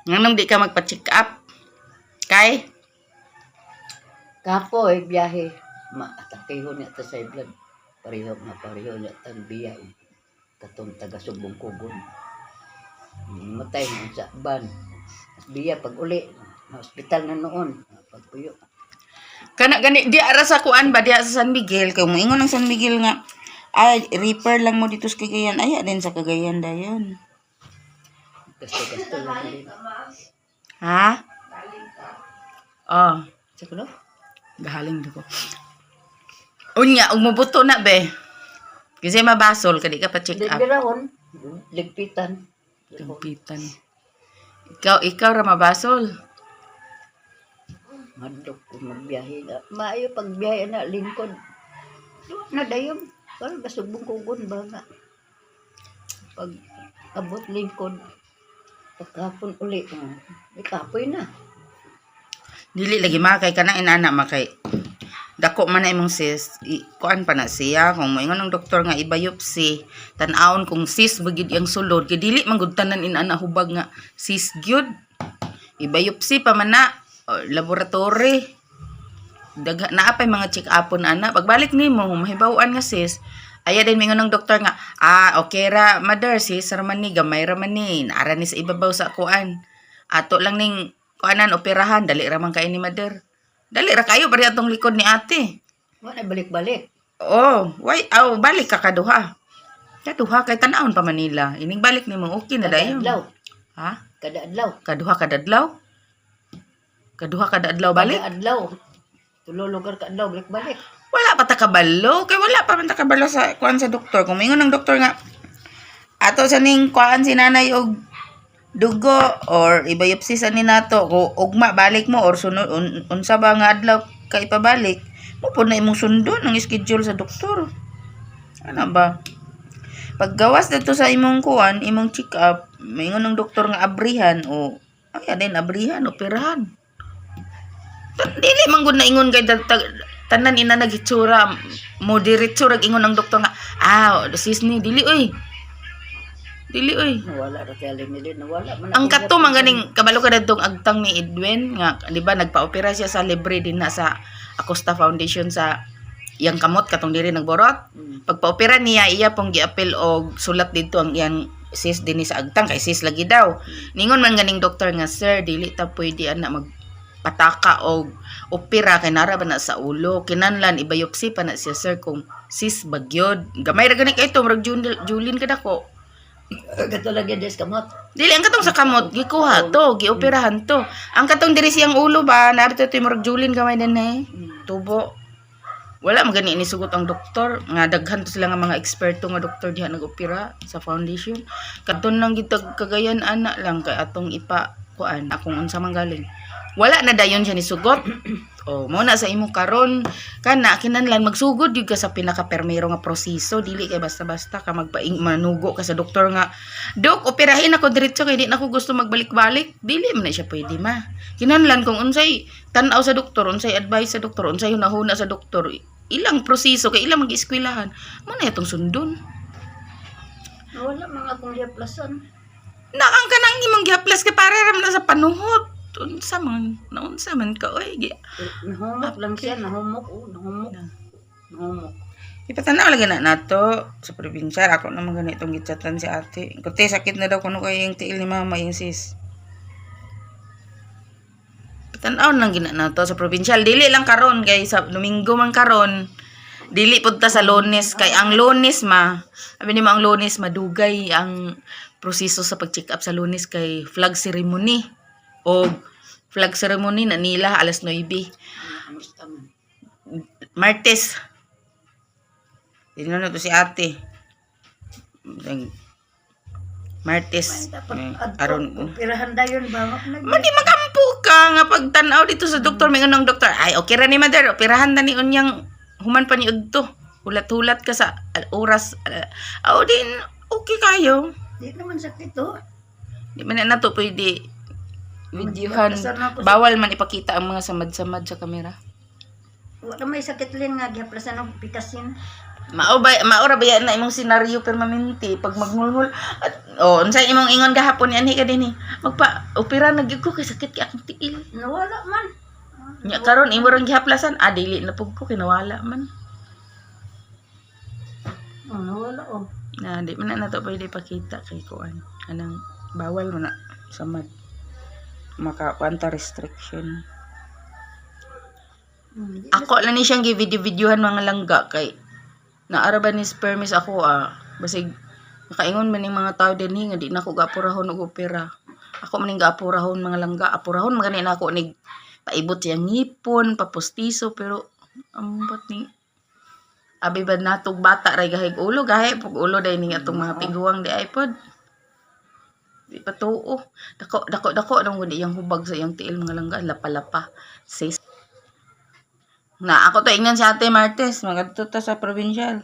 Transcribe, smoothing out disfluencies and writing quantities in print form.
Nganong di ka magpa-check up? Kay? Kapoy, biyahe. Maatakiho niya ta sa blood. Pareho niya tang biya. Katong taga-subong kugon. Matay na sa ban. Biya pag uli. Hospital na noon. Pagpuyo. Kana gani di ara sa kuan ba diya sa San Miguel kay moingon ng San Miguel nga ay repair lang mo dito sa Cagayan ay din sa Cagayan dayon. Gasto lang din. Ha? Oh, Sakto? gahaling dako. Unya, ug mobuto na be. Kasi mabasol kadi ka pa check up. Libirahon. Ligpitan. Tumpitan. Ikaw ra mabasol. Madok ko magbiyahe na. Maayo pagbiyahe na lingkod. Na dayon. Parang gasubong kugon ba nga. Pag abot lingkod. Pagkapon uli. Ikapoy na. Dili lagi makay kana inana makay. Dako man na imong sis, kuan pa na siya kung moingon ng doktor nga ibayopsi, tan-awon kung sis bagid yang sulod, kay dili man gud tanan inana hubag nga sis gyud. Ibayopsi pa man na laboratory. Daga naapay mga check upon ana, pagbalik nimo mahibaw-an nga sis. Aya din mingon ng doktor nga, okay ra mother sis raman ni gamay raman ni, naara ni sa ibabaw sa kuan. Ato lang ning kuanan operahan, dali ra man kay ni mother. Dali ra kayo pari atong likod ni ate. Wala balik-balik. Oh, balik ka kaduha. Kaduha kay tan-awon pa Manila. Ining balik nimo okay na dayon. Adlaw. Ha? Kada adlaw. Kaduha kada adlaw? Kaduha kada adlaw balik? Kada adlaw. Tulo lugar ka adlaw balik-balik. Wala pa ta kabalo, kay wala pa man ta kabalo sa kuan sa doktor. Kung mingon ng doktor nga ato sa ning kuan si nanay og dugo or ibayopsi sa ni nato ko ugma balik mo or sunod unsa ba nga adlaw ka ipabalik mo pud na imong sundon ang schedule sa doktor. Ano ba? Paggawas dito sa imong kuan, imong check up, maingon ng doktor nga abrihan o ay din abrihan, operahan. Dili man gud na ingon kay tanan ina nagitsura mo diretso rag ingon ng doktor nga sis ni dili oy. Nawala ra kay alin nila. Nawala man. Ang kato man ganing kabalo ka dadtong agtang ni Edwin nga di ba nagpa-opera siya sa libre din na sa Acosta Foundation sa iyang kamot katong diri nagborot. Pagpa-opera niya iya pong giapil og sulat dito ang iyang sis dinhi sa agtang kay sis lagi daw. Ningon man ganing doktor nga sir dili ta pwede ana magpataka og opera kay nara ba na sa ulo. Kinahanglan ibayopsi pa na siya sir kung sis bagyod. Gamay ra gani kay to murag Julin kada ko. Gato lagi des kamot. Dili ang katong sa kamot gikuha to, gioperahan to. Ang katong diri siyang ulo ba, narito to murag Julin gamay din tubo. Wala magani ni sugot ang doktor nga daghan to sila nga mga eksperto nga doktor diha nag-opera sa foundation. Kadton nang gitag Cagayan ana lang kay atong ipa kuan akong unsa man galing. Wala na dayon siya ni sugot. Mo na sa imo karon kana kinahanglan magsugod gyud ka sa pinaka-permero nga proseso dili kay basta-basta ka manugo ka sa doktor nga dok operahin ako diretso kay di na ako gusto magbalik-balik dili man na siya pwede ma kinahanglan kung unsay tan-aw sa doktor unsay advice sa doktor unsay hunahuna sa doktor ilang proseso kay ilang mag-eskwelahan mo na itong sundon Nawala mga akong liaplasan. na ang kanang imong gihaplas kay para ra man sa panuhot unsa man ka oy Nahumok lang siya, nahumok. Ipatanaw lagi na nato sa probinsya. Ako naman ganitong gitsatan si ate. Kuti sakit na daw kuno kay yung tiil ni mama yung sis. Ipatanaw lang gina nato sa probinsya. Dili lang karon kay sa Domingo man karon. Dili pud ta sa Lunes kay ang Lunes abi ni mo ang Lunes madugay ang proseso sa pag-check up sa Lunes kay flag ceremony. O flag ceremony na nila alas 9. Martes. Tingnan na to si ate. Martes. Aron. Operahan dayon ba? Mandi makampo ka nga pagtanaw dito sa doktor. May ng doktor. Ay, okay ra ni mother. Operahan na ni unyang human pa ni udto. Hulat-hulat ka sa oras. Din, okay kayo. Di naman sakit to. Di man na to pwede videohan. Bawal man ipakita ang mga samad-samad sa kamera. Wala may sakit lin nga gihaplasan og pikasin. Maura ba yan na imong senaryo permanente pag maghulhul at unsay imong ingon gahapon ani ka dinhi Opera na gyud ko kay sakit kay akong tiil. Nawala man. Nya karon imo rang gihaplasan, dili na pug ko kinawala man. Nawala oh. Na di man na to pwede pakita kay kuan. Anang bawal mo na sa maka kwanta restriction. Ako lang ni siyang gi-video-videohan mga langga kay naara ba ni permis ako basig nakaingon man ning mga tao dinhi nga di na ako gaapurahon og opera. Ako man ning gaapurahon mga langga, apurahon man gani na ako nig paibot siyang ngipon, papustiso pero ambot ni abi ba natog bata ray gahig ulo pug ulo day ning atong mga piguwang di ay pod. Di pa tuo. Dako nang gudi yang hubag sa iyang tiil mga langga, lapa-lapa. Sis. Na ako to ingnan si Ate Martes, magadto ta sa provincial.